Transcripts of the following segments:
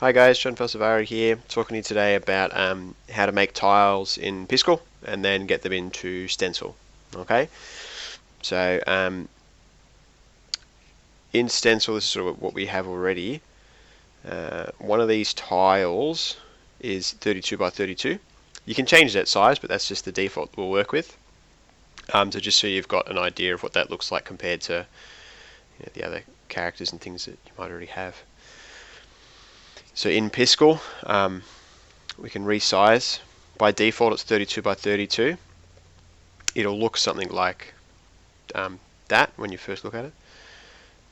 Hi guys, John Felsavaro here, talking to you today about how to make tiles in Piskel and then get them into Stencyl. Okay, so in Stencyl, this is sort of what we have already. One of these tiles is 32 by 32. You can change that size, but that's just the default we'll work with. So just so you've got an idea of what that looks like compared to the other characters and things that you might already have. So in Piskel, we can resize. By default, it's 32 by 32. It'll look something like that when you first look at it.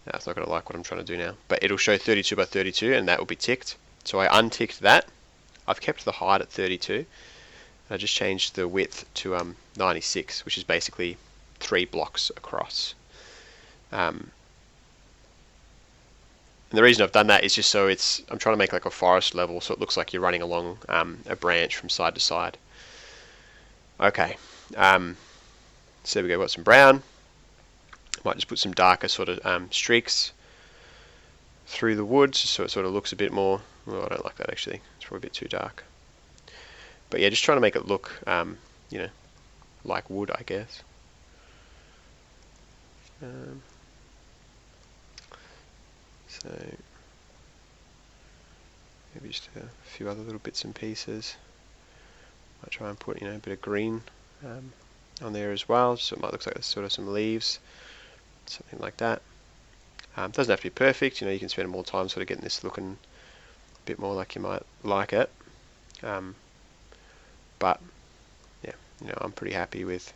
No, it's not going to like what I'm trying to do now, but it'll show 32 by 32, and that will be ticked. So I unticked that. I've kept the height at 32. I just changed the width to 96, which is basically 3 blocks across. And the reason I've done that is just so I'm trying to make like a forest level, so it looks like you're running along a branch from side to side. Okay, so there we go. Got some brown. Might just put some darker sort of streaks through the woods, so it sort of looks a bit more. Well, I don't like that actually. It's probably a bit too dark. But yeah, just trying to make it look, like wood, I guess. So maybe just a few other little bits and pieces. Might try and put a bit of green on there as well, so it might look like there's sort of some leaves, something like that. Doesn't have to be perfect. You can spend more time sort of getting this looking a bit more like you might like it. But yeah, I'm pretty happy with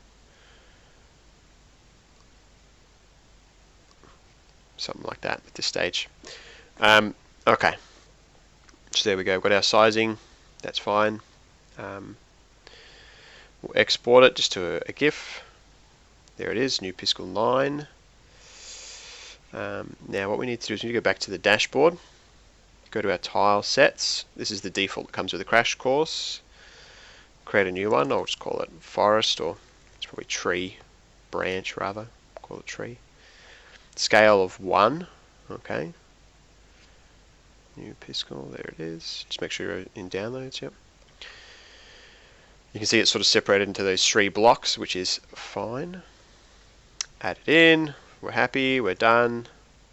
something like that at this stage. Okay, so there we go. We've got our sizing. That's fine. We'll export it just to a GIF. There it is, new Piskel 9. Now what we need to do is we need to go back to the dashboard. Go to our tile sets. This is the default that comes with the crash course. Create a new one. I'll just call it forest, or it's probably tree, branch rather. Call it tree. Scale of 1. Okay. New Piskel. There it is. Just make sure you're in downloads. Yep. You can see it's sort of separated into those 3 blocks, which is fine. Add it in. We're happy. We're done.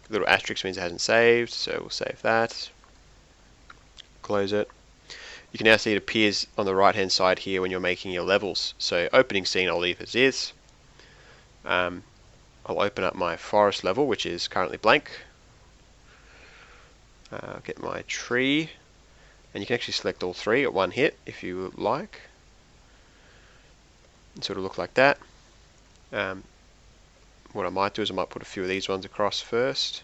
The little asterisk means it hasn't saved, so we'll save that. Close it. You can now see it appears on the right hand side here when you're making your levels. So opening scene I'll leave as is. I'll open up my forest level, which is currently blank. I'll get my tree, and you can actually select all 3 at one hit if you like. It sort of look like that. What I might do is I might put a few of these ones across first,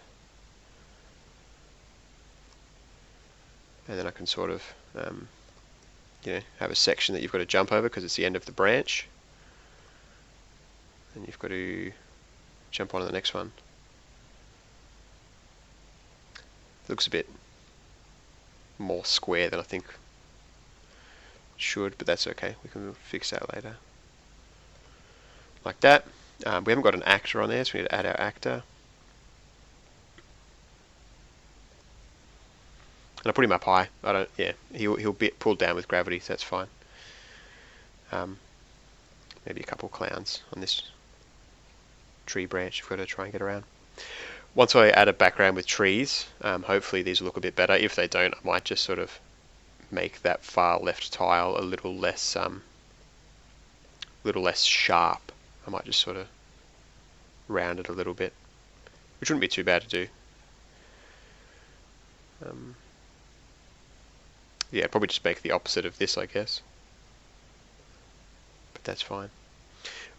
and then I can sort of have a section that you've got to jump over because it's the end of the branch, and you've got to jump on to the next one. It looks a bit more square than I think it should, but that's okay. We can fix that later. Like that. We haven't got an actor on there, so we need to add our actor. And I put him up high. He'll be pulled down with gravity, so that's fine. Maybe a couple clowns on this tree branch if we've got to try and get around. Once I add a background with trees, hopefully these will look a bit better. If they don't, I might just sort of make that far left tile a little less sharp. I might just sort of round it a little bit, which wouldn't be too bad to do. Yeah, probably just make the opposite of this, I guess. But that's fine.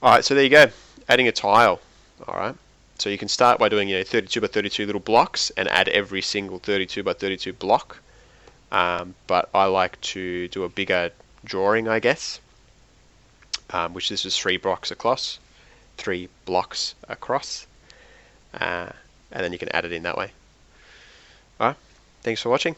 Alright, so there you go. Adding a tile. Alright. So you can start by doing 32 by 32 little blocks and add every single 32 by 32 block. But I like to do a bigger drawing, I guess. Which this is 3 blocks across. 3 blocks across. And then you can add it in that way. Alright. Thanks for watching.